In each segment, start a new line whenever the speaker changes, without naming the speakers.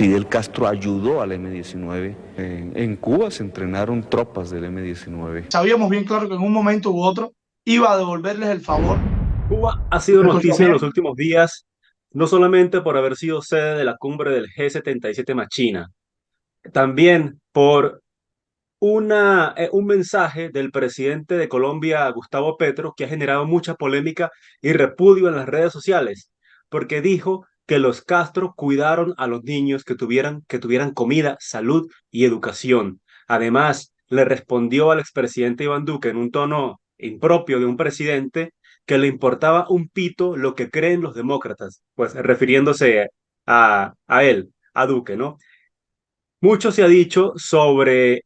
Fidel Castro ayudó al M-19. En Cuba se entrenaron tropas del M-19.
Sabíamos bien claro que en un momento u otro iba a devolverles el favor.
Cuba ha sido
¿Me escuchó
noticia en los
bien?
últimos días, no solamente por haber sido sede de la cumbre del G77 más China, también por un mensaje del presidente de Colombia, Gustavo Petro, que ha generado mucha polémica y repudio en las redes sociales, porque dijo que los Castro cuidaron a los niños que tuvieran comida, salud y educación. Además, le respondió al expresidente Iván Duque en un tono impropio de un presidente que le importaba un pito lo que creen los demócratas, pues refiriéndose a él, a Duque, ¿no? Mucho se ha dicho sobre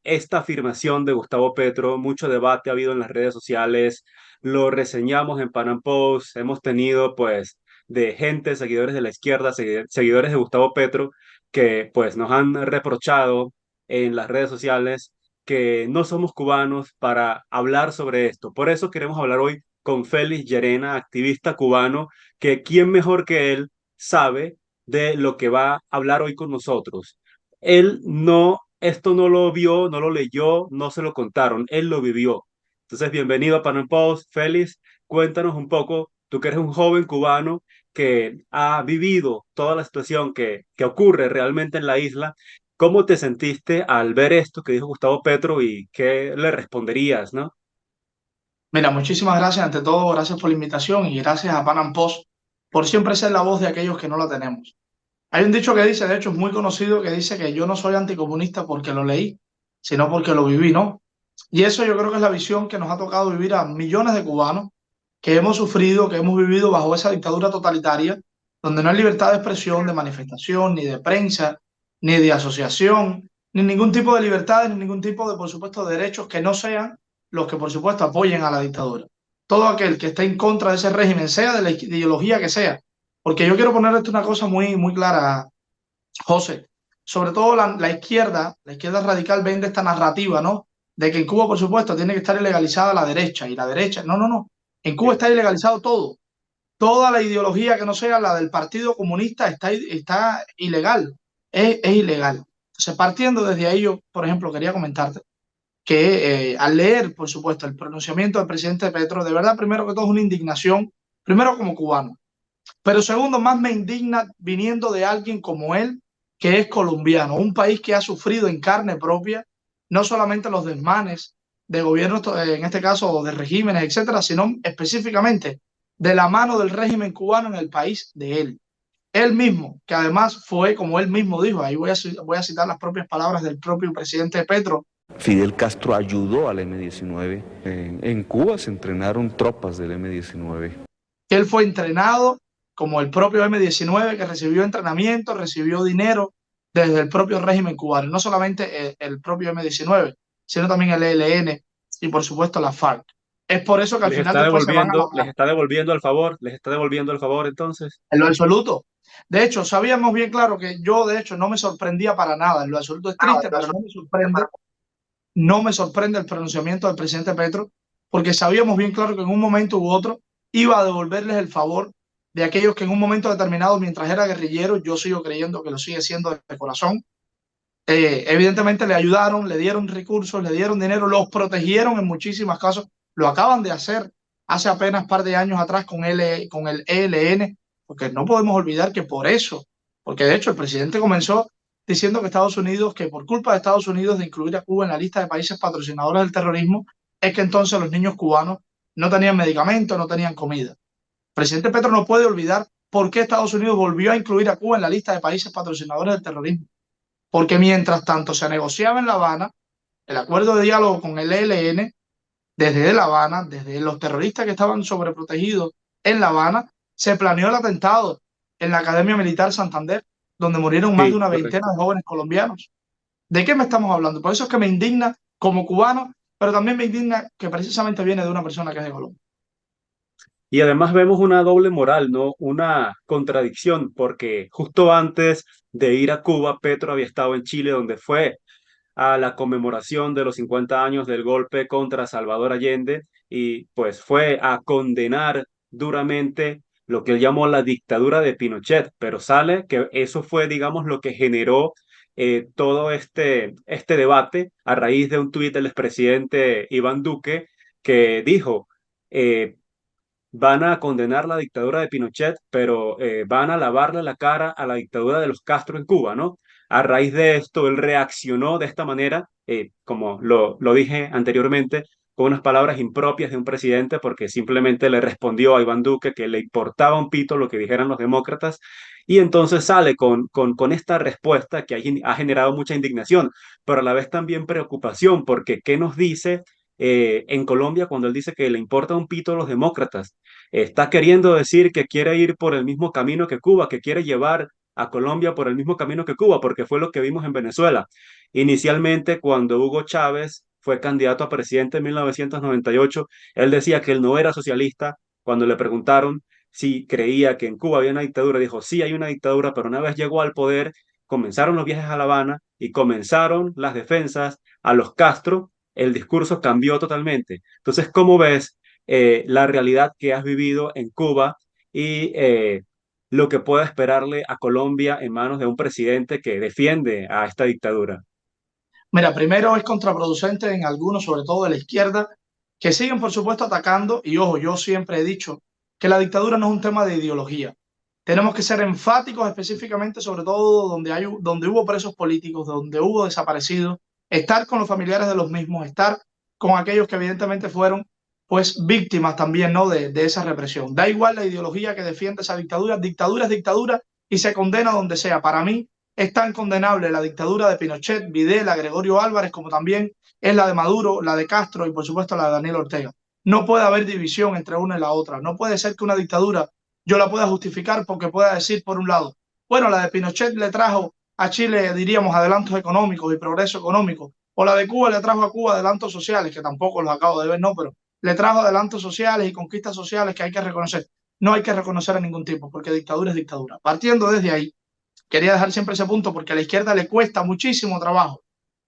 esta afirmación de Gustavo Petro, mucho debate ha habido en las redes sociales, lo reseñamos en Pan Am Post, hemos tenido pues de gente, seguidores de la izquierda, seguidores de Gustavo Petro, que pues nos han reprochado en las redes sociales que no somos cubanos para hablar sobre esto. Por eso queremos hablar hoy con Félix Llerena, activista cubano, que quién mejor que él sabe de lo que va a hablar hoy con nosotros. Él no, esto no lo vio, no lo leyó, no se lo contaron, él lo vivió. Entonces, bienvenido a Pan Am Post, Félix, cuéntanos un poco, tú que eres un joven cubano que ha vivido toda la situación que ocurre realmente en la isla, ¿cómo te sentiste al ver esto que dijo Gustavo Petro y qué le responderías, ¿no?
Mira, muchísimas gracias ante todo, gracias por la invitación y gracias a Pan Am Post por siempre ser la voz de aquellos que no la tenemos. Hay un dicho que dice, de hecho es muy conocido, que dice que yo no soy anticomunista porque lo leí, sino porque lo viví, ¿no? Y eso yo creo que es la visión que nos ha tocado vivir a millones de cubanos que hemos sufrido, que hemos vivido bajo esa dictadura totalitaria, donde no hay libertad de expresión, de manifestación, ni de prensa, ni de asociación, ni ningún tipo de libertades, ni ningún tipo de, por supuesto, derechos que no sean los que, por supuesto, apoyen a la dictadura. Todo aquel que esté en contra de ese régimen, sea de la ideología que sea, porque yo quiero poner una cosa muy, muy clara, José, sobre todo la izquierda radical vende esta narrativa, ¿no? De que en Cuba, por supuesto, tiene que estar ilegalizada la derecha y la derecha. No, no, no. En Cuba
Sí.
está ilegalizado todo. Toda la ideología que no sea la del Partido Comunista está ilegal. Es ilegal. Entonces, partiendo desde ahí, yo, por ejemplo, quería comentarte que al leer, por supuesto, el pronunciamiento del presidente Petro, de verdad, primero que todo, es una indignación, primero como cubano, pero segundo, más me indigna viniendo de alguien como él, que es colombiano, un país que ha sufrido en carne propia no solamente los desmanes de gobiernos, en este caso de regímenes, etcétera, sino específicamente de la mano del régimen cubano en el país de él. Él mismo, que además fue, como él mismo dijo, ahí voy a citar las propias palabras del propio presidente Petro.
Fidel Castro ayudó al M-19. En Cuba se entrenaron tropas del M-19.
Él fue entrenado como el propio M-19, que recibió entrenamiento, recibió dinero desde el propio régimen cubano, no solamente el propio M-19, sino también el ELN y por supuesto la FARC. Es por eso que al
Les
final
está
después se van a la
devolviendo, les está devolviendo el favor, les está devolviendo el favor entonces.
en lo absoluto. De hecho, sabíamos bien claro que yo, de hecho, no me sorprendía para nada. En lo absoluto es triste, pero no me sorprende el pronunciamiento del presidente Petro, porque sabíamos bien claro que en un momento u otro iba a devolverles el favor de aquellos que en un momento determinado, mientras era guerrillero, yo sigo creyendo que lo sigue siendo de corazón, evidentemente le ayudaron, le dieron recursos, le dieron dinero, los protegieron en muchísimos casos. Lo acaban de hacer hace apenas un par de años atrás con el ELN, porque no podemos olvidar que por eso, porque de hecho el presidente comenzó diciendo que Estados Unidos, que por culpa de Estados Unidos de incluir a Cuba en la lista de países patrocinadores del terrorismo, es que entonces los niños cubanos no tenían medicamentos, no tenían comida. El presidente Petro no puede olvidar por qué Estados Unidos volvió a incluir a Cuba en la lista de países patrocinadores del terrorismo, porque mientras tanto se negociaba en La Habana el acuerdo de diálogo con el ELN, desde La Habana, desde los terroristas que estaban sobreprotegidos en La Habana, se planeó el atentado en la Academia Militar Santander, donde murieron más de
Sí,
una veintena
correcto.
de jóvenes colombianos. ¿De qué me estamos hablando? Por eso es que me indigna como cubano, pero también me indigna que precisamente viene de una persona que es de Colombia.
Y además vemos una doble moral, ¿no? Una contradicción, porque justo antes de ir a Cuba, Petro había estado en Chile, donde fue a la conmemoración de los 50 años del golpe contra Salvador Allende y pues fue a condenar duramente lo que él llamó la dictadura de Pinochet, pero sale que eso fue, digamos, lo que generó todo este debate a raíz de un tuit del expresidente Iván Duque que dijo, eh, van a condenar la dictadura de Pinochet, pero van a lavarle la cara a la dictadura de los Castro en Cuba, ¿no? A raíz de esto, él reaccionó de esta manera, como lo dije anteriormente, con unas palabras impropias de un presidente, porque simplemente le respondió a Iván Duque que le importaba un pito lo que dijeran los demócratas, y entonces sale con esta respuesta que ha generado mucha indignación, pero a la vez también preocupación, porque ¿qué nos dice en Colombia cuando él dice que le importa un pito a los demócratas? Está queriendo decir que quiere ir por el mismo camino que Cuba, que quiere llevar a Colombia por el mismo camino que Cuba, porque fue lo que vimos en Venezuela. Inicialmente, cuando Hugo Chávez fue candidato a presidente en 1998, él decía que él no era socialista. Cuando le preguntaron si creía que en Cuba había una dictadura, dijo, sí, hay una dictadura, pero una vez llegó al poder, comenzaron los viajes a La Habana y comenzaron las defensas a los Castro, el discurso cambió totalmente. Entonces, ¿cómo ves la realidad que has vivido en Cuba y lo que pueda esperarle a Colombia en manos de un presidente que defiende a esta dictadura?
Mira, primero es contraproducente en algunos, sobre todo de la izquierda, que siguen, por supuesto, atacando. Y ojo, yo siempre he dicho que la dictadura no es un tema de ideología. Tenemos que ser enfáticos específicamente, sobre todo donde hubo presos políticos, donde hubo desaparecidos, estar con los familiares de los mismos, estar con aquellos que evidentemente fueron pues víctimas también, ¿no? de esa represión. Da igual la ideología que defiende esa dictadura, dictadura es dictadura y se condena donde sea. Para mí, es tan condenable la dictadura de Pinochet, Videla, Gregorio Álvarez, como también es la de Maduro, la de Castro y por supuesto la de Daniel Ortega. No puede haber división entre una y la otra. No puede ser que una dictadura yo la pueda justificar porque pueda decir por un lado, bueno, la de Pinochet le trajo a Chile, diríamos, adelantos económicos y progreso económico, o la de Cuba le trajo a Cuba adelantos sociales, que tampoco los acabo de ver, no, pero le trajo adelantos sociales y conquistas sociales que hay que reconocer. No hay que reconocer a ningún tipo, porque dictadura es dictadura. Partiendo desde ahí, quería dejar siempre ese punto porque a la izquierda le cuesta muchísimo trabajo.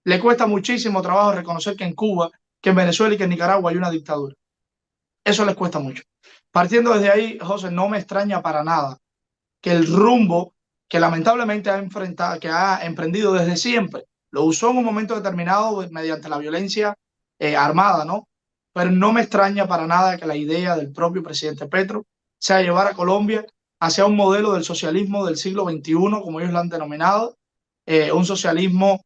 Le cuesta muchísimo trabajo reconocer que en Cuba, que en Venezuela y que en Nicaragua hay una dictadura. Eso les cuesta mucho. Partiendo desde ahí, José, no me extraña para nada que el rumbo que lamentablemente que ha emprendido desde siempre, lo usó en un momento determinado mediante la violencia armada, ¿no? Pero no me extraña para nada que la idea del propio presidente Petro sea llevar a Colombia hacia un modelo del socialismo del siglo XXI, como ellos lo han denominado, un socialismo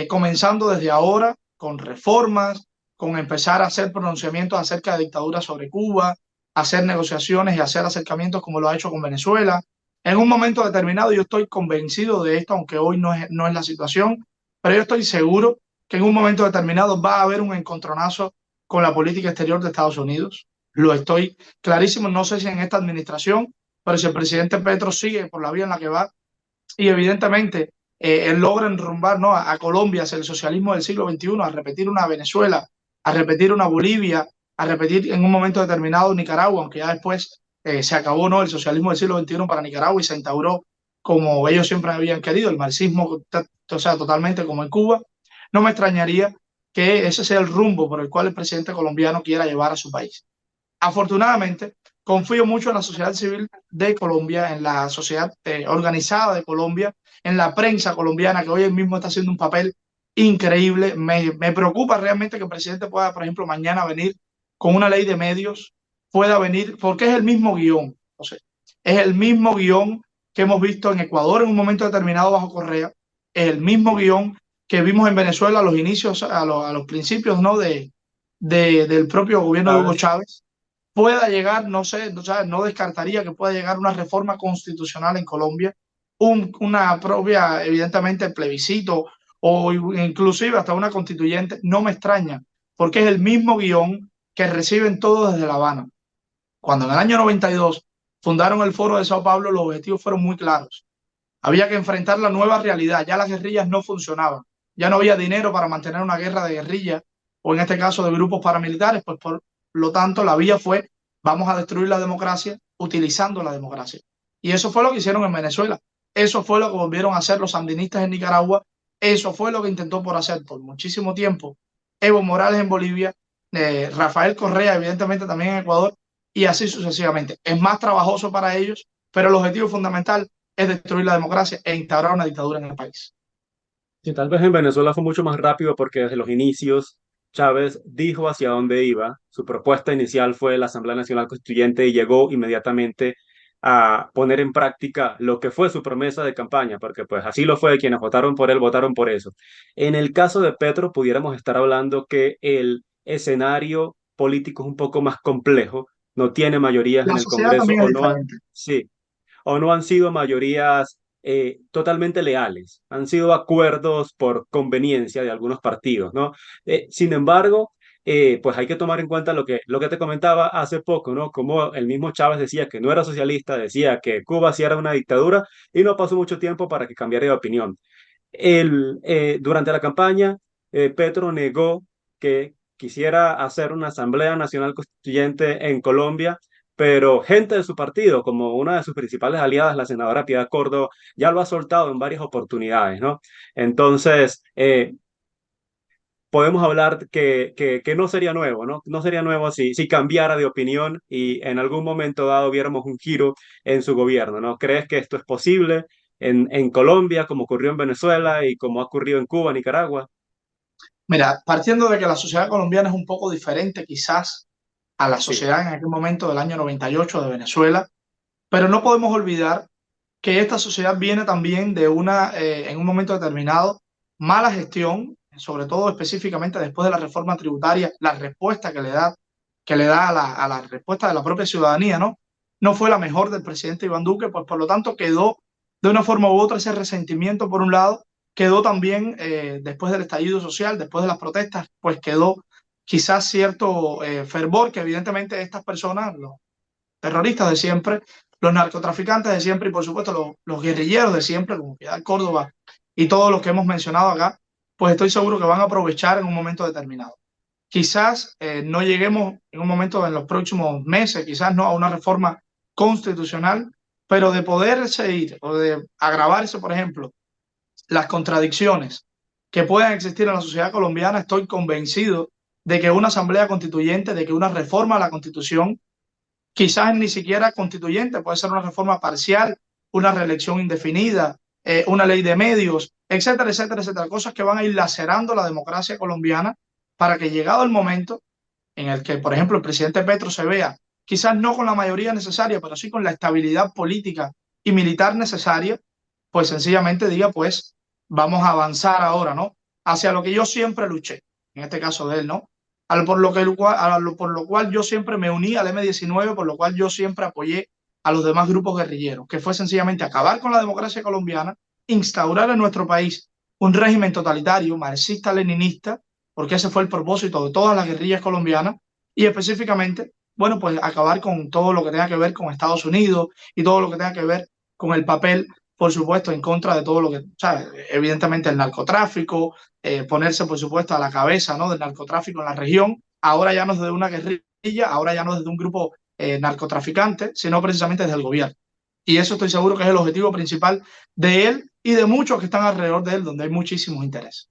comenzando desde ahora con reformas, con empezar a hacer pronunciamientos acerca de dictaduras sobre Cuba, hacer negociaciones y hacer acercamientos como lo ha hecho con Venezuela. En un momento determinado yo estoy convencido de esto, aunque hoy no es la situación, pero yo estoy seguro que en un momento determinado va a haber un encontronazo con la política exterior de Estados Unidos. Lo estoy clarísimo, no sé si en esta administración, pero si el presidente Petro sigue por la vía en la que va y evidentemente él logra enrumbar, ¿no? a Colombia hacia el socialismo del siglo XXI, a repetir una Venezuela, a repetir una Bolivia, a repetir en un momento determinado Nicaragua, aunque ya después se acabó, ¿no? el socialismo del siglo XXI para Nicaragua y se instauró como ellos siempre habían querido, el marxismo, o sea, totalmente como en Cuba. No me extrañaría que ese sea el rumbo por el cual el presidente colombiano quiera llevar a su país. Afortunadamente, confío mucho en la sociedad civil de Colombia, en la sociedad organizada de Colombia, en la prensa colombiana, que hoy mismo está haciendo un papel increíble. Me preocupa realmente que el presidente pueda, por ejemplo, mañana venir con una ley de medios, pueda venir, porque es el mismo guión, o sea, es el mismo guión que hemos visto en Ecuador en un momento determinado bajo Correa, es el mismo guión que vimos en Venezuela a los inicios, a los principios, ¿no? del propio gobierno de Hugo
¿Sabes?
Chávez, pueda llegar, no sé, no descartaría que pueda llegar una reforma constitucional en Colombia, una propia, evidentemente, plebiscito o inclusive hasta una constituyente, no me extraña, porque es el mismo guión que reciben todos desde La Habana. Cuando en el año 92 fundaron el Foro de Sao Paulo, los objetivos fueron muy claros. Había que enfrentar la nueva realidad, ya las guerrillas no funcionaban, ya no había dinero para mantener una guerra de guerrilla o en este caso de grupos paramilitares, pues por lo tanto la vía fue vamos a destruir la democracia utilizando la democracia. Y eso fue lo que hicieron en Venezuela, eso fue lo que volvieron a hacer los sandinistas en Nicaragua, eso fue lo que intentó por hacer por muchísimo tiempo Evo Morales en Bolivia, Rafael Correa evidentemente también en Ecuador, y así sucesivamente. Es más trabajoso para ellos, pero el objetivo fundamental es destruir la democracia e instaurar una dictadura en el país.
Sí, tal vez en Venezuela fue mucho más rápido porque desde los inicios Chávez dijo hacia dónde iba. Su propuesta inicial fue la Asamblea Nacional Constituyente y llegó inmediatamente a poner en práctica lo que fue su promesa de campaña, porque pues así lo fue, quienes votaron por él votaron por eso. En el caso de Petro, pudiéramos estar hablando que el escenario político es un poco más complejo, no tiene mayorías en
La
el
sociedad
Congreso
también es
o no han,
diferente.
sí, o no han sido mayorías totalmente leales, han sido acuerdos por conveniencia de algunos partidos, ¿no? Sin embargo, pues hay que tomar en cuenta lo que te comentaba hace poco, ¿no? Como el mismo Chávez decía que no era socialista, decía que Cuba sí era una dictadura y no pasó mucho tiempo para que cambiara de opinión. Durante la campaña, Petro negó que quisiera hacer una Asamblea Nacional Constituyente en Colombia, pero gente de su partido, como una de sus principales aliadas, la senadora Piedad Córdoba, ya lo ha soltado en varias oportunidades, ¿no? Entonces, podemos hablar que no sería nuevo, ¿no? No sería nuevo si cambiara de opinión y en algún momento dado viéramos un giro en su gobierno, ¿no? ¿Crees que esto es posible en Colombia, como ocurrió en Venezuela y como ha ocurrido en Cuba, Nicaragua?
Mira, partiendo de que la sociedad colombiana es un poco diferente quizás a la
Sí,
sociedad en aquel momento del año 98 de Venezuela, pero no podemos olvidar que esta sociedad viene también de en un momento determinado, mala gestión, sobre todo específicamente después de la reforma tributaria, la respuesta que le da a la respuesta de la propia ciudadanía, ¿no? No fue la mejor del presidente Iván Duque, pues por lo tanto quedó de una forma u otra ese resentimiento por un lado, quedó también después del estallido social, después de las protestas, pues quedó quizás cierto fervor que evidentemente estas personas, los terroristas de siempre, los narcotraficantes de siempre y por supuesto los guerrilleros de siempre, como Piedad Córdoba y todos los que hemos mencionado acá, pues estoy seguro que van a aprovechar en un momento determinado. Quizás no lleguemos en un momento en los próximos meses, quizás no a una reforma constitucional, pero de poderse ir o de agravarse, por ejemplo, las contradicciones que puedan existir en la sociedad colombiana, estoy convencido de que una asamblea constituyente, de que una reforma a la constitución, quizás ni siquiera constituyente, puede ser una reforma parcial, una reelección indefinida, una ley de medios, etcétera, etcétera, etcétera, cosas que van a ir lacerando la democracia colombiana para que llegado el momento en el que, por ejemplo, el presidente Petro se vea, quizás no con la mayoría necesaria, pero sí con la estabilidad política y militar necesaria, pues sencillamente diga, pues vamos a avanzar ahora, ¿no? Hacia lo que yo siempre luché, en este caso de él, ¿no? Por lo cual yo siempre me uní al M-19, por lo cual yo siempre apoyé a los demás grupos guerrilleros, que fue sencillamente acabar con la democracia colombiana, instaurar en nuestro país un régimen totalitario, marxista-leninista, porque ese fue el propósito de todas las guerrillas colombianas, y específicamente, bueno, pues acabar con todo lo que tenga que ver con Estados Unidos y todo lo que tenga que ver con el papel, por supuesto, en contra de todo lo que, ¿sabes? Evidentemente el narcotráfico, ponerse, por supuesto, a la cabeza, ¿no?, del narcotráfico en la región, ahora ya no es de una guerrilla, ahora ya no es de un grupo narcotraficante, sino precisamente desde el gobierno. Y eso estoy seguro que es el objetivo principal de él y de muchos que están alrededor de él, donde hay muchísimos intereses.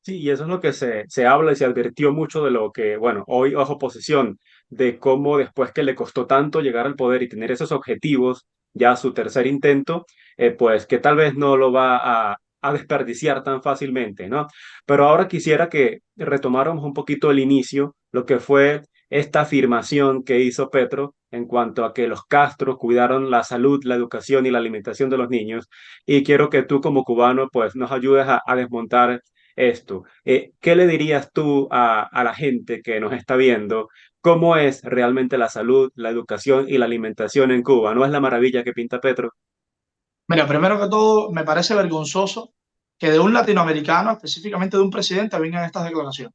sí, y eso es lo que se habla y se advirtió mucho de lo que, bueno, hoy bajo posesión, de cómo después que le costó tanto llegar al poder y tener esos objetivos, ya su tercer intento, pues que tal vez no lo va a desperdiciar tan fácilmente, ¿no? Pero ahora quisiera que retomáramos un poquito el inicio, lo que fue esta afirmación que hizo Petro en cuanto a que los Castro cuidaron la salud, la educación y la alimentación de los niños. Y quiero que tú como cubano, pues nos ayudes a desmontar esto. ¿Qué le dirías tú a la gente que nos está viendo? ¿Cómo es realmente la salud, la educación y la alimentación en Cuba? ¿No es la maravilla que pinta Petro?
Mira, primero que todo, me parece vergonzoso que de un latinoamericano, específicamente de un presidente, vengan estas declaraciones.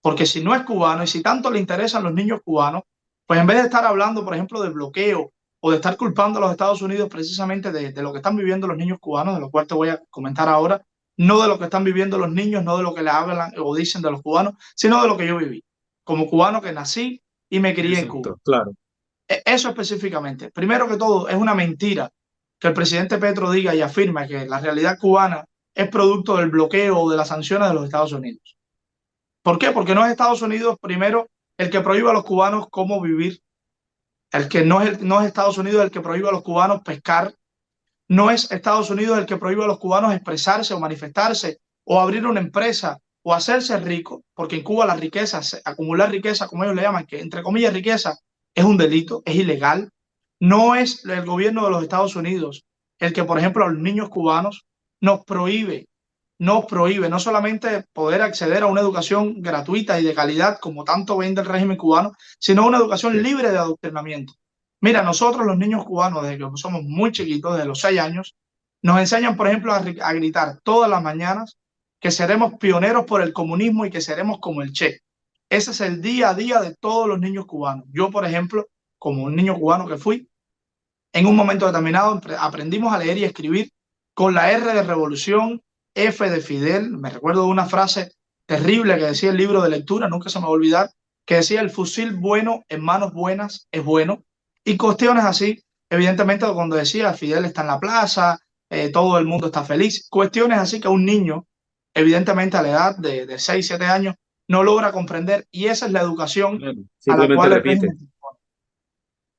Porque si no es cubano y si tanto le interesan los niños cubanos, pues en vez de estar hablando, por ejemplo, de bloqueo o de estar culpando a los Estados Unidos precisamente de lo que están viviendo los niños cubanos, de lo cual te voy a comentar ahora, no de lo que están viviendo los niños, no de lo que le hablan o dicen de los cubanos, sino de lo que yo viví, como cubano que nací y me crié en Cuba.
Exacto, claro.
Eso específicamente. Primero que todo, es una mentira que el presidente Petro diga y afirma que la realidad cubana es producto del bloqueo o de las sanciones de los Estados Unidos. ¿Por qué? Porque no es Estados Unidos primero el que prohíbe a los cubanos cómo vivir, el que no es Estados Unidos el que prohíbe a los cubanos pescar, no es Estados Unidos el que prohíbe a los cubanos expresarse o manifestarse o abrir una empresa o hacerse rico, porque en Cuba la riqueza, acumular riqueza, como ellos le llaman, que entre comillas riqueza, es un delito, es ilegal. No es el gobierno de los Estados Unidos el que, por ejemplo, a los niños cubanos nos prohíbe no solamente poder acceder a una educación gratuita y de calidad, como tanto vende el régimen cubano, sino una educación libre de adoctrinamiento. Mira, nosotros los niños cubanos, desde que somos muy chiquitos, desde los 6 años, nos enseñan, por ejemplo, a gritar todas las mañanas que seremos pioneros por el comunismo y que seremos como el Che. Ese es el día a día de todos los niños cubanos. Yo, por ejemplo, como un niño cubano que fui, en un momento determinado aprendimos a leer y escribir con la R de revolución, F de Fidel. Me recuerdo de una frase terrible que decía el libro de lectura, nunca se me va a olvidar, que decía: el fusil bueno en manos buenas es bueno. Y cuestiones así, evidentemente cuando decía Fidel está en la plaza, todo el mundo está feliz. Cuestiones así que un niño, evidentemente a la edad de 6, 7 años, no logra comprender, y esa es la educación a la
Simplemente
cual el
repite.
régimen.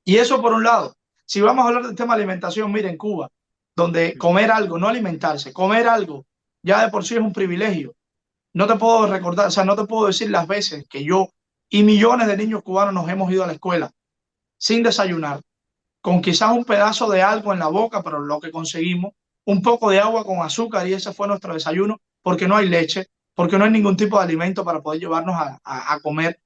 Y eso por un lado. Si vamos a hablar del tema de alimentación, mire, en Cuba, donde comer algo, no alimentarse, comer algo, ya de por sí es un privilegio. No te puedo recordar, o sea, no te puedo decir las veces que yo y millones de niños cubanos nos hemos ido a la escuela sin desayunar, con quizás un pedazo de algo en la boca, pero lo que conseguimos, un poco de agua con azúcar, y ese fue nuestro desayuno, porque no hay leche, porque no hay ningún tipo de alimento para poder llevarnos a comer.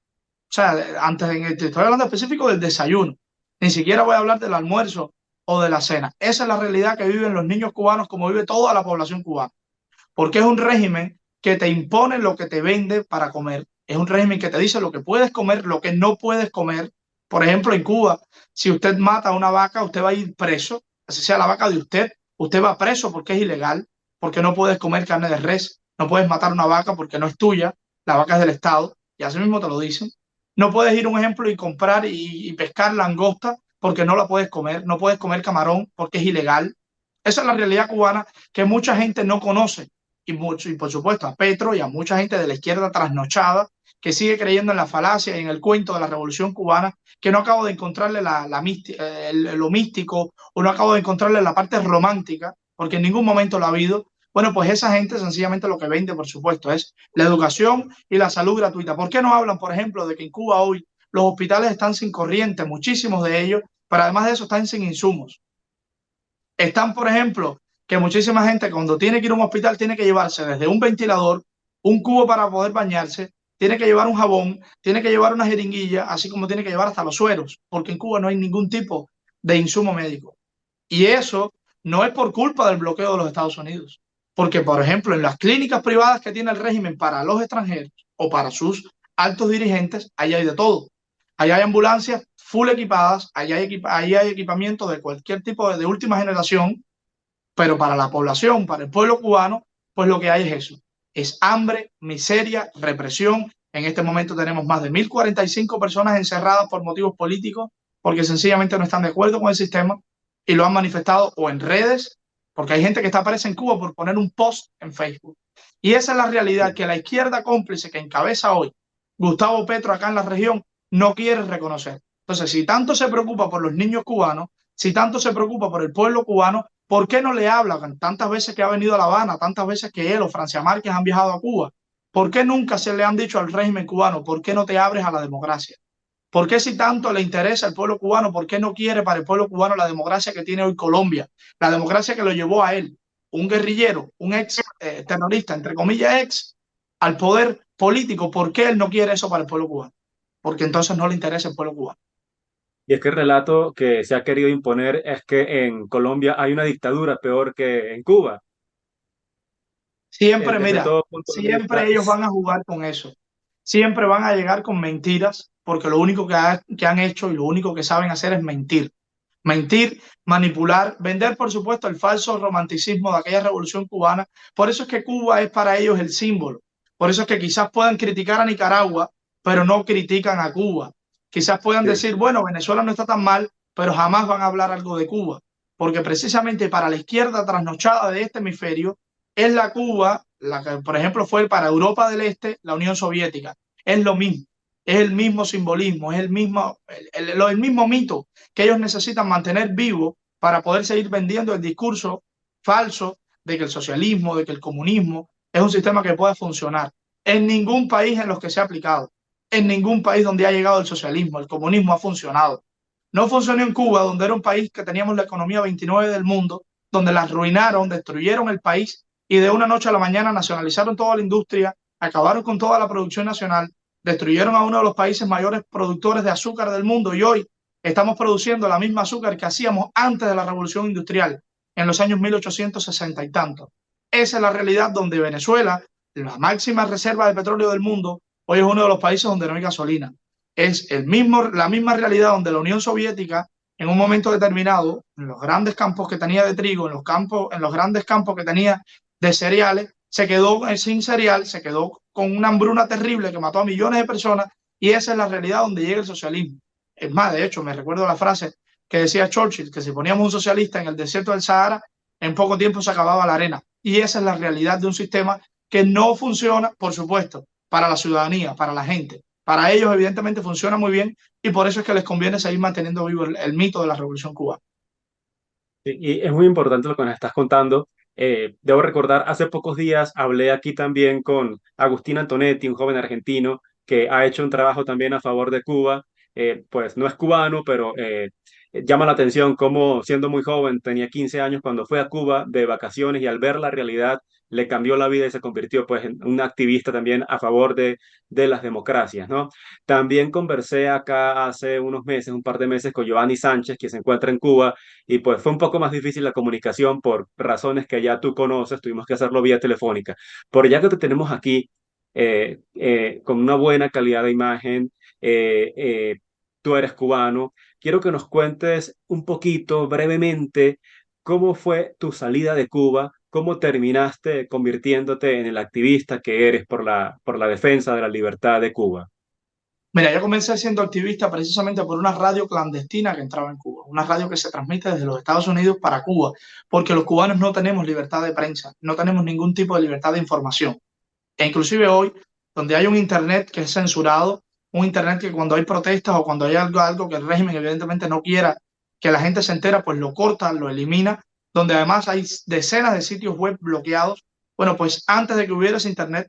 O sea, te estoy hablando específico del desayuno. Ni siquiera voy a hablar del almuerzo o de la cena. Esa es la realidad que viven los niños cubanos, como vive toda la población cubana. Porque es un régimen que te impone lo que te vende para comer. Es un régimen que te dice lo que puedes comer, lo que no puedes comer. Por ejemplo, en Cuba, si usted mata a una vaca, usted va a ir preso. Así sea la vaca de usted va preso porque es ilegal, porque no puedes comer carne de res, no puedes matar una vaca porque no es tuya, la vaca es del Estado, y así mismo te lo dicen. No puedes ir, un ejemplo, y comprar y pescar langosta porque no la puedes comer, no puedes comer camarón porque es ilegal. Esa es la realidad cubana que mucha gente no conoce, y por supuesto a Petro y a mucha gente de la izquierda trasnochada que sigue creyendo en la falacia y en el cuento de la Revolución Cubana, que no acabo de encontrarle lo místico, o no acabo de encontrarle la parte romántica, porque en ningún momento lo ha habido. Bueno, pues esa gente sencillamente lo que vende, por supuesto, es la educación y la salud gratuita. ¿Por qué no hablan, por ejemplo, de que en Cuba hoy los hospitales están sin corriente, muchísimos de ellos, pero además de eso están sin insumos? Están, por ejemplo, que muchísima gente cuando tiene que ir a un hospital tiene que llevarse desde un ventilador, un cubo para poder bañarse, tiene que llevar un jabón, tiene que llevar una jeringuilla, así como tiene que llevar hasta los sueros, porque en Cuba no hay ningún tipo de insumo médico. Y eso no es por culpa del bloqueo de los Estados Unidos, porque, por ejemplo, en las clínicas privadas que tiene el régimen para los extranjeros o para sus altos dirigentes, ahí hay de todo. Allá hay ambulancias full equipadas, ahí hay equipamiento de cualquier tipo de última generación, pero para la población, para el pueblo cubano, pues lo que hay es eso. Es hambre, miseria, represión. En este momento tenemos más de 1.045 personas encerradas por motivos políticos, porque sencillamente no están de acuerdo con el sistema y lo han manifestado o en redes, porque hay gente que está presa en Cuba por poner un post en Facebook. Y esa es la realidad que la izquierda cómplice que encabeza hoy Gustavo Petro acá en la región no quiere reconocer. Entonces, si tanto se preocupa por los niños cubanos, si tanto se preocupa por el pueblo cubano, ¿por qué no le habla tantas veces que ha venido a La Habana, tantas veces que él o Francia Márquez han viajado a Cuba? ¿Por qué nunca se le han dicho al régimen cubano, por qué no te abres a la democracia? ¿Por qué, si tanto le interesa al pueblo cubano, por qué no quiere para el pueblo cubano la democracia que tiene hoy Colombia? La democracia que lo llevó a él, un guerrillero, un ex terrorista, entre comillas ex, al poder político. ¿Por qué él no quiere eso para el pueblo cubano? Porque entonces no le interesa el pueblo cubano.
Y es que el relato que se ha querido imponer es que en Colombia hay una dictadura peor que en Cuba.
Siempre,
Desde
mira,
todo punto de vista,
siempre ellos van a jugar con eso. Siempre van a llegar con mentiras, porque lo único que han hecho y lo único que saben hacer es mentir. Mentir, manipular, vender, por supuesto, el falso romanticismo de aquella revolución cubana. Por eso es que Cuba es para ellos el símbolo. Por eso es que quizás puedan criticar a Nicaragua, pero no critican a Cuba. Quizás puedan
sí.
decir, bueno, Venezuela no está tan mal, pero jamás van a hablar algo de Cuba. Porque precisamente para la izquierda trasnochada de este hemisferio, es la Cuba, la que, por ejemplo, fue para Europa del Este, la Unión Soviética. Es lo mismo. es el mismo simbolismo, es el mismo mito que ellos necesitan mantener vivo para poder seguir vendiendo el discurso falso de que el socialismo, de que el comunismo es un sistema que puede funcionar. En ningún país en los que se ha aplicado, en ningún país donde ha llegado el socialismo, el comunismo ha funcionado. No funcionó en Cuba, donde era un país que teníamos la economía 29 del mundo, donde la arruinaron, destruyeron el país y de una noche a la mañana nacionalizaron toda la industria, acabaron con toda la producción nacional, destruyeron a uno de los países mayores productores de azúcar del mundo y hoy estamos produciendo la misma azúcar que hacíamos antes de la revolución industrial, en los años 1860 y tanto. Esa es la realidad donde Venezuela, la máxima reserva de petróleo del mundo, hoy es uno de los países donde no hay gasolina. Es la misma realidad donde la Unión Soviética, en un momento determinado, en los grandes campos que tenía de trigo, en los grandes campos que tenía de cereales, se quedó sin cereal, se quedó con una hambruna terrible que mató a millones de personas y esa es la realidad donde llega el socialismo. Es más, de hecho, me recuerdo la frase que decía Churchill, que si poníamos un socialista en el desierto del Sahara, en poco tiempo se acababa la arena. Y esa es la realidad de un sistema que no funciona, por supuesto, para la ciudadanía, para la gente. Para ellos, evidentemente, funciona muy bien y por eso es que les conviene seguir manteniendo vivo el mito de la Revolución Cubana.
Y es muy importante lo que nos estás contando. Debo recordar, hace pocos días hablé aquí también con Agustín Antonetti, un joven argentino que ha hecho un trabajo también a favor de Cuba. Pues no es cubano, pero llama la atención cómo siendo muy joven, tenía 15 años cuando fue a Cuba de vacaciones y al ver la realidad le cambió la vida y se convirtió pues en un activista también a favor de las democracias, ¿no? También conversé acá hace unos meses, un par de meses, con Giovanni Sánchez, que se encuentra en Cuba y pues fue un poco más difícil la comunicación por razones que ya tú conoces, tuvimos que hacerlo vía telefónica. Pero ya que te tenemos aquí con una buena calidad de imagen, tú eres cubano, quiero que nos cuentes un poquito, brevemente, cómo fue tu salida de Cuba, cómo terminaste convirtiéndote en el activista que eres por la defensa de la libertad de Cuba.
Mira, yo comencé siendo activista precisamente por una radio clandestina que entraba en Cuba, una radio que se transmite desde los Estados Unidos para Cuba, porque los cubanos no tenemos libertad de prensa, no tenemos ningún tipo de libertad de información. E inclusive hoy, donde hay un Internet que es censurado, un Internet que cuando hay protestas o cuando hay algo que el régimen evidentemente no quiera que la gente se entera, pues lo corta, lo elimina, donde además hay decenas de sitios web bloqueados. Bueno, pues antes de que hubiera ese Internet,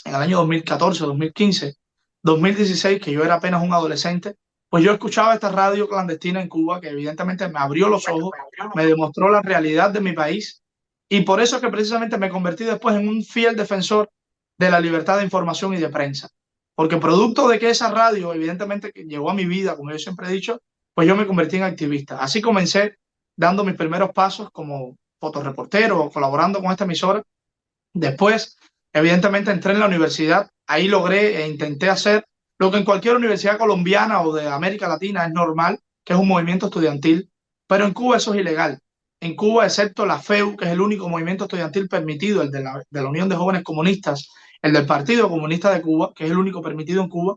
en el año 2014, 2015, 2016, que yo era apenas un adolescente, pues yo escuchaba esta radio clandestina en Cuba que evidentemente me abrió los ojos, me demostró la realidad de mi país y por eso que precisamente me convertí después en un fiel defensor de la libertad de información y de prensa. Porque producto de que esa radio evidentemente que llegó a mi vida, como yo siempre he dicho, pues yo me convertí en activista. Así comencé dando mis primeros pasos como fotoreportero, colaborando con esta emisora. Después, evidentemente, entré en la universidad. Ahí logré e intenté hacer lo que en cualquier universidad colombiana o de América Latina es normal, que es un movimiento estudiantil. Pero en Cuba eso es ilegal. En Cuba, excepto la FEU, que es el único movimiento estudiantil permitido, el de la Unión de Jóvenes Comunistas, el del Partido Comunista de Cuba, que es el único permitido en Cuba,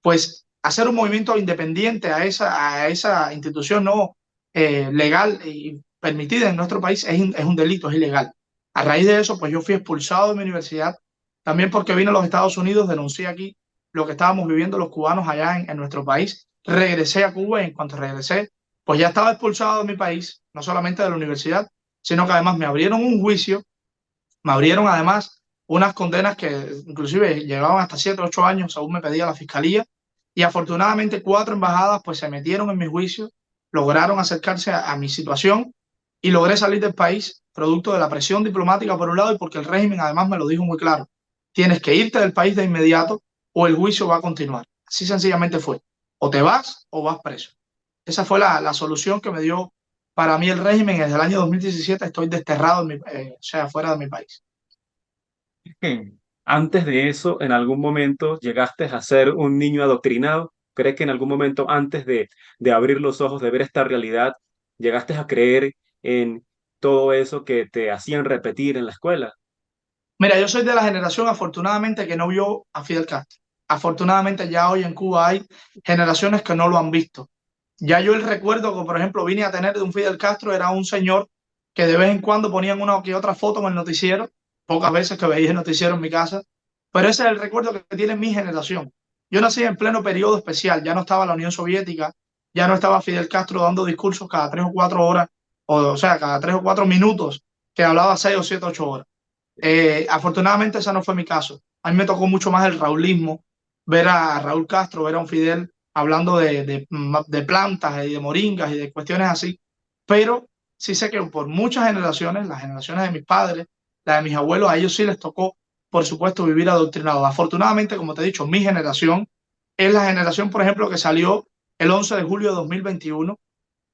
pues hacer un movimiento independiente a esa institución no legal y permitida en nuestro país es un delito, es ilegal. A raíz de eso, pues yo fui expulsado de mi universidad, también porque vine a los Estados Unidos, denuncié aquí lo que estábamos viviendo los cubanos allá en nuestro país, regresé a Cuba y en cuanto regresé, pues ya estaba expulsado de mi país, no solamente de la universidad, sino que además me abrieron un juicio, me abrieron además unas condenas que inclusive llevaban hasta 7 o 8 años, según me pedía la fiscalía, y afortunadamente 4 embajadas pues se metieron en mi juicio, lograron acercarse a mi situación y logré salir del país producto de la presión diplomática por un lado y porque el régimen además me lo dijo muy claro. Tienes que irte del país de inmediato o el juicio va a continuar. Así sencillamente fue. O te vas o vas preso. Esa fue la solución que me dio para mí el régimen. Desde el año 2017 estoy desterrado, o sea, fuera de mi país.
Que antes de eso, en algún momento llegaste a ser un niño adoctrinado. ¿Crees que en algún momento antes de abrir los ojos, de ver esta realidad, llegaste a creer en todo eso que te hacían repetir en la escuela?
Mira, yo soy de la generación afortunadamente que no vio a Fidel Castro. Afortunadamente ya hoy en Cuba hay generaciones que no lo han visto. Ya yo el recuerdo que, por ejemplo, vine a tener de un Fidel Castro era un señor que de vez en cuando ponían una que otra foto en el noticiero, pocas veces que veía el noticiero en mi casa, pero ese es el recuerdo que tiene mi generación. Yo nací en pleno periodo especial, ya no estaba la Unión Soviética, ya no estaba Fidel Castro dando discursos cada 3 o 4 horas, o sea, cada 3 o 4 minutos, que hablaba 6 o 7, 8 horas. Afortunadamente ese no fue mi caso. A mí me tocó mucho más el raulismo, ver a Raúl Castro, ver a un Fidel hablando de plantas y de moringas y de cuestiones así. Pero sí sé que por muchas generaciones, las generaciones de mis padres, las de mis abuelos, a ellos sí les tocó, por supuesto, vivir adoctrinados. Afortunadamente, como te he dicho, mi generación es la generación, por ejemplo, que salió el 11 de julio de 2021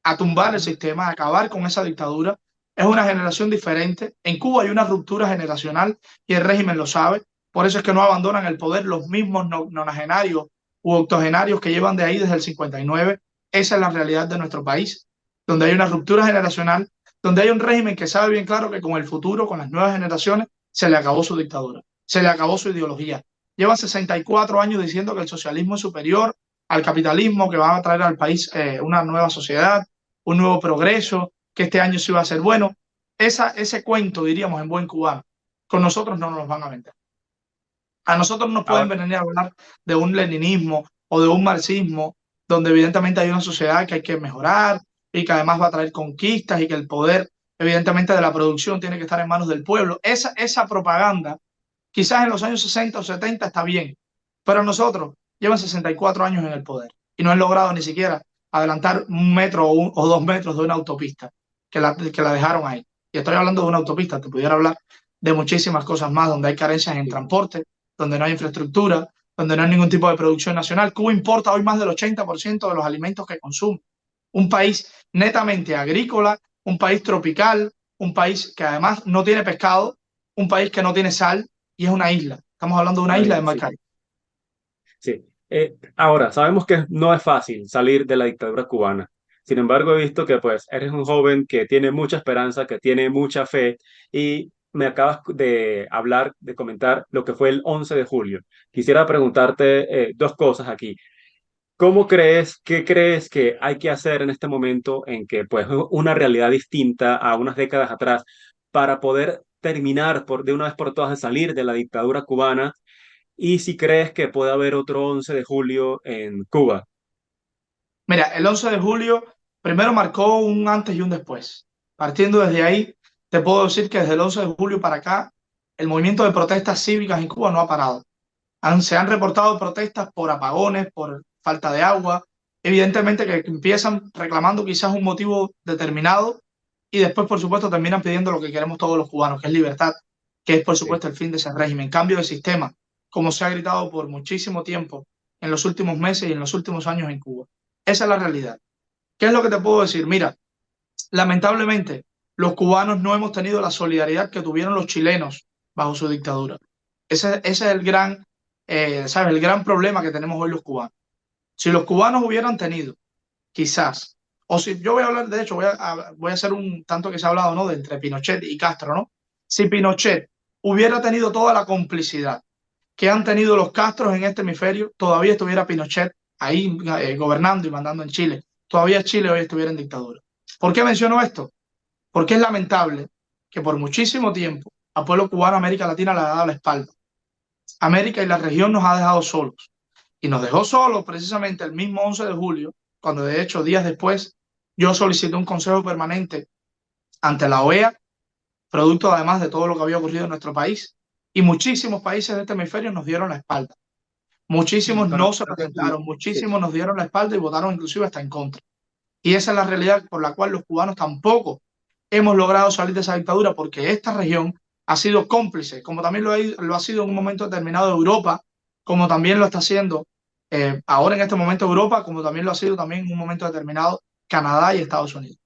a tumbar el sistema, a acabar con esa dictadura. Es una generación diferente. En Cuba hay una ruptura generacional y el régimen lo sabe. Por eso es que no abandonan el poder los mismos nonagenarios u octogenarios que llevan de ahí desde el 59. Esa es la realidad de nuestro país, donde hay una ruptura generacional, donde hay un régimen que sabe bien claro que con el futuro, con las nuevas generaciones, se le acabó su dictadura, se le acabó su ideología. Llevan 64 años diciendo que el socialismo es superior al capitalismo, que va a traer al país una nueva sociedad, un nuevo progreso, que este año sí va a ser bueno. Ese cuento, diríamos en buen cubano, con nosotros no nos van a vender. A nosotros nos pueden
Ahora,
venir a hablar de un leninismo o de un marxismo, donde evidentemente hay una sociedad que hay que mejorar y que además va a traer conquistas y que el poder, evidentemente, de la producción tiene que estar en manos del pueblo. Esa propaganda, quizás en los años 60 o 70 está bien, pero nosotros llevan 64 años en el poder y no han logrado ni siquiera adelantar 1 metro o 2 metros de una autopista que la dejaron ahí. Y estoy hablando de una autopista, te pudiera hablar de muchísimas cosas más, donde hay carencias en
sí,
transporte, donde no hay infraestructura, donde no hay ningún tipo de producción nacional. Cuba importa hoy más del 80% de los alimentos que consume. Un país netamente agrícola, un país tropical, un país que además no tiene pescado, un país que no tiene sal y es una isla. Estamos hablando de una isla de
sí,
Maracaibo.
sí. Ahora, sabemos que no es fácil salir de la dictadura cubana. Sin embargo, he visto que pues eres un joven que tiene mucha esperanza, que tiene mucha fe y me acabas de hablar, de comentar lo que fue el 11 de julio. Quisiera preguntarte dos cosas aquí. ¿Cómo crees, qué crees que hay que hacer en este momento en que pues una realidad distinta a unas décadas atrás para poder terminar de una vez por todas de salir de la dictadura cubana? Y si crees que puede haber otro 11 de julio en Cuba.
Mira, el 11 de julio primero marcó un antes y un después. Partiendo desde ahí, te puedo decir que desde el 11 de julio para acá, el movimiento de protestas cívicas en Cuba no ha parado. Se han reportado protestas por apagones, por falta de agua, evidentemente que empiezan reclamando quizás un motivo determinado y después, por supuesto, terminan pidiendo lo que queremos todos los cubanos, que es libertad, que es, por
Sí.
supuesto, el fin de ese régimen, cambio de sistema, como se ha gritado por muchísimo tiempo en los últimos meses y en los últimos años en Cuba. Esa es la realidad. ¿Qué es lo que te puedo decir? Mira, lamentablemente, los cubanos no hemos tenido la solidaridad que tuvieron los chilenos bajo su dictadura. Ese es el gran, ¿sabes? El gran problema que tenemos hoy los cubanos. Si los cubanos hubieran tenido, quizás, o si yo voy a hablar, de hecho, voy a hacer un tanto que se ha hablado, ¿no? De entre Pinochet y Castro, ¿no? Si Pinochet hubiera tenido toda la complicidad que han tenido los Castros en este hemisferio, todavía estuviera Pinochet ahí gobernando y mandando en Chile. Todavía Chile hoy estuviera en dictadura. ¿Por qué menciono esto? Porque es lamentable que por muchísimo tiempo al pueblo cubano América Latina le ha dado la espalda. América y la región nos ha dejado solos. Y nos dejó solos precisamente el mismo 11 de julio, cuando de hecho días después yo solicité un consejo permanente ante la OEA, producto además de todo lo que había ocurrido en nuestro país. Y muchísimos países de este hemisferio nos dieron la espalda.
Sí,
Muchísimos
pero
no se
sí,
presentaron,
sí,
muchísimos nos dieron la espalda y votaron inclusive hasta en contra. Y esa es la realidad por la cual los cubanos tampoco hemos logrado salir de esa dictadura, porque esta región ha sido cómplice, como también lo ha sido en un momento determinado Europa, como también lo está haciendo ahora en este momento Europa, como también lo ha sido también en un momento determinado Canadá y Estados Unidos.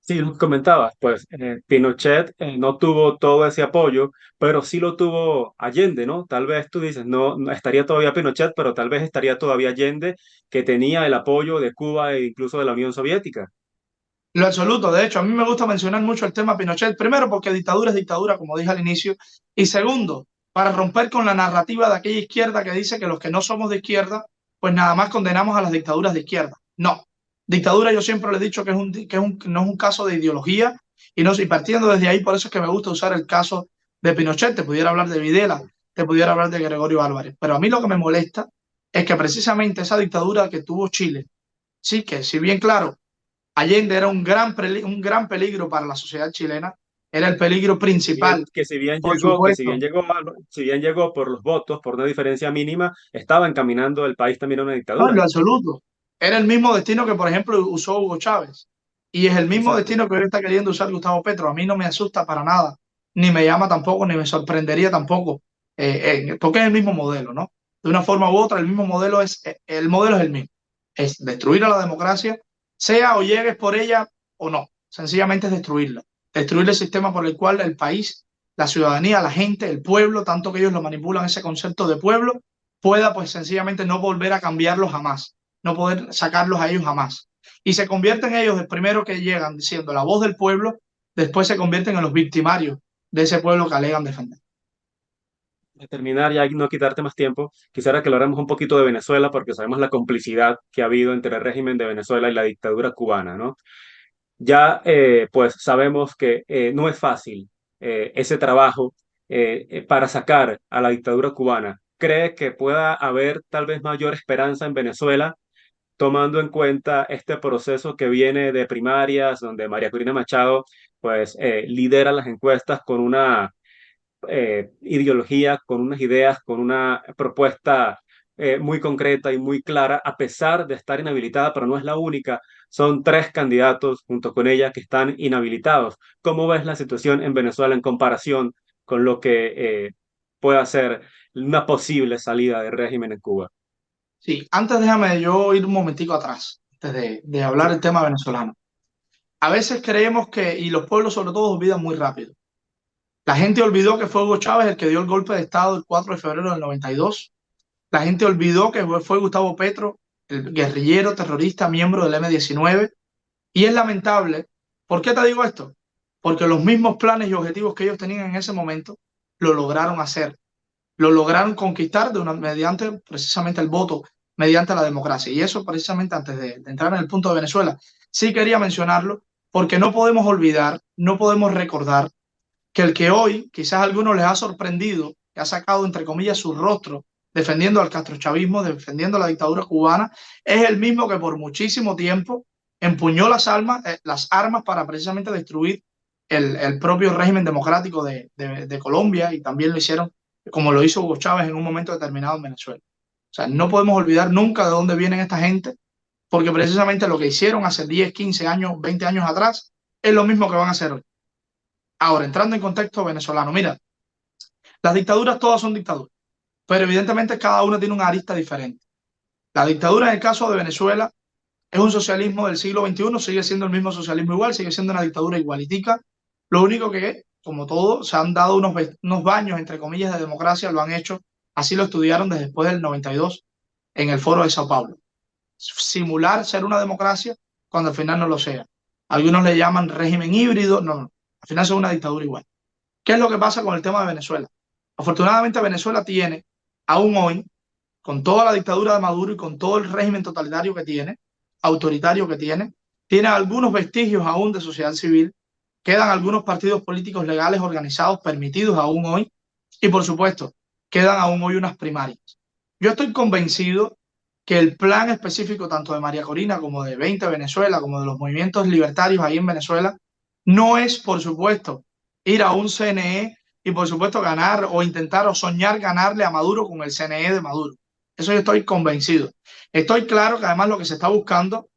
sí, lo que comentabas, pues Pinochet no tuvo todo ese apoyo, pero sí lo tuvo Allende, ¿no? Tal vez tú dices, no, no estaría todavía Pinochet, pero tal vez estaría todavía Allende, que tenía el apoyo de Cuba e incluso de la Unión Soviética.
Lo absoluto, de hecho, a mí me gusta mencionar mucho el tema Pinochet, primero porque dictadura es dictadura, como dije al inicio, y segundo, para romper con la narrativa de aquella izquierda que dice que los que no somos de izquierda, pues nada más condenamos a las dictaduras de izquierda. No, dictadura yo siempre le he dicho no es un caso de ideología, y, no, y partiendo desde ahí, por eso es que me gusta usar el caso de Pinochet, te pudiera hablar de Videla, te pudiera hablar de Gregorio Álvarez, pero a mí lo que me molesta es que precisamente esa dictadura que tuvo Chile, sí, que si bien claro, Allende era un gran peligro para la sociedad chilena, era el peligro principal,
Que si bien
por
llegó,
supuesto.
si bien llegó por los votos, por una diferencia mínima, estaba encaminando el país también a una
No, en
dictadura.
lo absoluto. Era el mismo destino que, por ejemplo, usó Hugo Chávez. Y es el mismo
Exacto.
destino que hoy está queriendo usar Gustavo Petro. A mí no me asusta para nada, ni me llama tampoco, ni me sorprendería tampoco, porque es el mismo modelo, ¿no? De una forma u otra, el modelo es el mismo. Es destruir a la democracia, sea o llegues por ella o no. Sencillamente es destruirla. Destruir el sistema por el cual el país, la ciudadanía, la gente, el pueblo, tanto que ellos lo manipulan, ese concepto de pueblo, pueda pues sencillamente no volver a cambiarlos jamás, no poder sacarlos a ellos jamás. Y se convierten ellos, el primero que llegan diciendo la voz del pueblo, después se convierten en los victimarios de ese pueblo que alegan defender.
De terminar, ya y no quitarte más tiempo, quisiera que habláramos un poquito de Venezuela porque sabemos la complicidad que ha habido entre el régimen de Venezuela y la dictadura cubana, ¿no? Ya pues sabemos que no es fácil ese trabajo para sacar a la dictadura cubana. ¿Cree que pueda haber tal vez mayor esperanza en Venezuela tomando en cuenta este proceso que viene de primarias, donde María Corina Machado pues lidera las encuestas con una ideología, con unas ideas, con una propuesta muy concreta y muy clara, a pesar de estar inhabilitada, pero no es la única? Son tres candidatos junto con ella que están inhabilitados. ¿Cómo ves la situación en Venezuela en comparación con lo que pueda ser una posible salida del régimen en Cuba?
Sí, antes déjame yo ir un momentico atrás, antes de hablar
Sí.
del tema venezolano. A veces creemos que, y los pueblos sobre todo olvidan muy rápido, la gente olvidó que fue Hugo Chávez el que dio el golpe de Estado el 4 de febrero del 92. La gente olvidó que fue Gustavo Petro, el guerrillero terrorista, miembro del M-19. Y es lamentable. ¿Por qué te digo esto? Porque los mismos planes y objetivos que ellos tenían en ese momento lo lograron hacer, lo lograron conquistar mediante precisamente el voto, mediante la democracia. Y eso precisamente antes de entrar en el punto de Venezuela, sí quería mencionarlo porque no podemos olvidar, no podemos recordar que el que hoy quizás a algunos les ha sorprendido, que ha sacado entre comillas su rostro defendiendo al castrochavismo, defendiendo la dictadura cubana, es el mismo que por muchísimo tiempo empuñó las armas para precisamente destruir el propio régimen democrático de Colombia, y también lo hicieron como lo hizo Hugo Chávez en un momento determinado en Venezuela. O sea, no podemos olvidar nunca de dónde vienen esta gente, porque precisamente lo que hicieron hace 10, 15 años, 20 años atrás, es lo mismo que van a hacer hoy. Ahora, entrando en contexto venezolano, mira, las dictaduras todas son dictaduras, pero evidentemente cada una tiene una arista diferente. La dictadura en el caso de Venezuela es un socialismo del siglo XXI, sigue siendo el mismo socialismo igual, sigue siendo una dictadura igualitica. Lo único que, como todo, se han dado unos baños, entre comillas, de democracia, lo han hecho, así lo estudiaron desde después del 92 en el Foro de Sao Paulo. Simular ser una democracia cuando al final no lo sea. Algunos le llaman régimen híbrido, no, no, al final es una dictadura igual. ¿Qué es lo que pasa con el tema de Venezuela? Afortunadamente Venezuela tiene, aún hoy, con toda la dictadura de Maduro y con todo el régimen totalitario que tiene, autoritario que tiene algunos vestigios aún de sociedad civil, quedan algunos partidos políticos legales organizados, permitidos aún hoy, y por supuesto, quedan aún hoy unas primarias. Yo estoy convencido que el plan específico tanto de María Corina como de 20 Venezuela, como de los movimientos libertarios ahí en Venezuela, no es, por supuesto, ir a un CNE y, por supuesto, ganar o intentar o soñar ganarle a Maduro con el CNE de Maduro. Eso yo estoy convencido. Estoy claro que además lo que se está buscando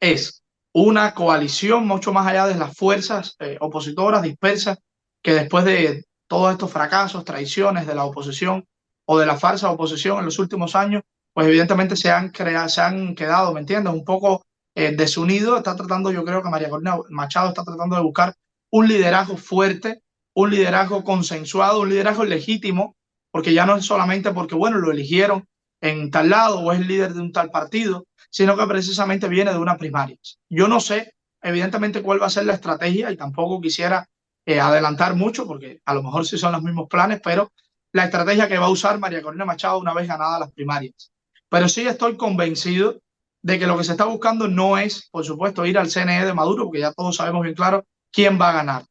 es una coalición mucho más allá de las fuerzas opositoras dispersas que después de todos estos fracasos, traiciones de la oposición o de la farsa oposición en los últimos años, pues evidentemente se han quedado, ¿me entiendes? Un poco desunidos. Está tratando, yo creo que María Corina Machado está tratando de buscar un liderazgo fuerte, un liderazgo consensuado, un liderazgo legítimo, porque ya no es solamente porque, bueno, lo eligieron en tal lado o es el líder de un tal partido, sino que precisamente viene de unas primarias. Yo no sé, evidentemente, cuál va a ser la estrategia y tampoco quisiera adelantar mucho, porque a lo mejor sí son los mismos planes, pero la estrategia que va a usar María Corina Machado una vez ganadas las primarias. Pero sí estoy convencido de que lo que se está buscando no es, por supuesto, ir al CNE de Maduro, porque ya todos sabemos bien claro quién va a ganar.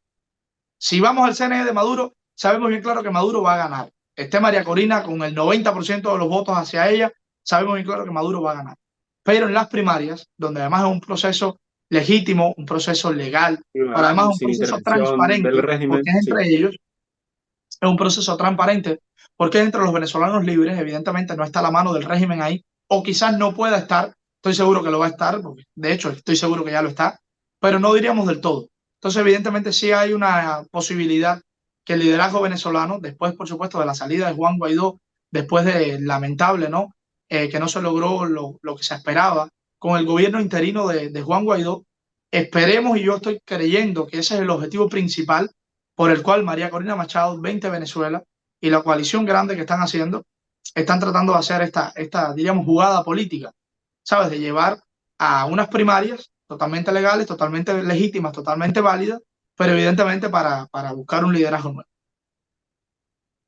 Si vamos al CNE de Maduro, sabemos bien claro que Maduro va a ganar. Esté María Corina con el 90% de los votos hacia ella, sabemos bien claro que Maduro va a ganar. Pero en las primarias, donde además es un proceso legítimo, un proceso legal, pero además es un
Sin
proceso
intervención del
transparente,
régimen,
porque es
sí.
entre ellos, es un proceso transparente, porque es entre los venezolanos libres, evidentemente no está la mano del régimen ahí, o quizás no pueda estar, estoy seguro que lo va a estar, porque de hecho estoy seguro que ya lo está, pero no diríamos del todo. Entonces, evidentemente sí hay una posibilidad que el liderazgo venezolano, después, por supuesto, de la salida de Juan Guaidó, después de lamentable, ¿no? Que no se logró lo que se esperaba con el gobierno interino de Juan Guaidó, esperemos y yo estoy creyendo que ese es el objetivo principal por el cual María Corina Machado, 20 Venezuela y la coalición grande que están haciendo, están tratando de hacer esta, diríamos, jugada política, ¿sabes? De llevar a unas primarias totalmente legales, totalmente legítimas, totalmente válidas, pero evidentemente para buscar un liderazgo nuevo.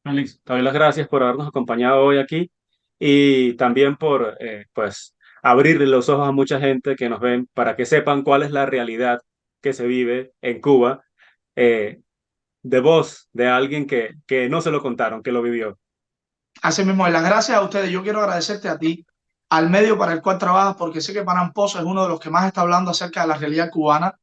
Félix, te doy las gracias por habernos acompañado hoy aquí y también por pues abrirle los ojos a mucha gente que nos ven para que sepan cuál es la realidad que se vive en Cuba, eh, de voz de alguien que no se lo contaron, que lo vivió.
Así mismo, y las gracias a ustedes. Yo quiero agradecerte a ti, al medio para el cual trabajas, porque sé que Panam Pozo es uno de los que más está hablando acerca de la realidad cubana.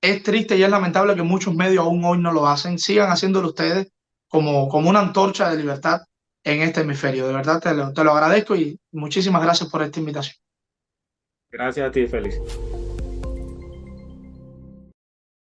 Es triste y es lamentable que muchos medios aún hoy no lo hacen. Sigan haciéndolo ustedes como una antorcha de libertad en este hemisferio. De verdad te lo agradezco y muchísimas gracias por esta invitación.
Gracias a ti, Félix.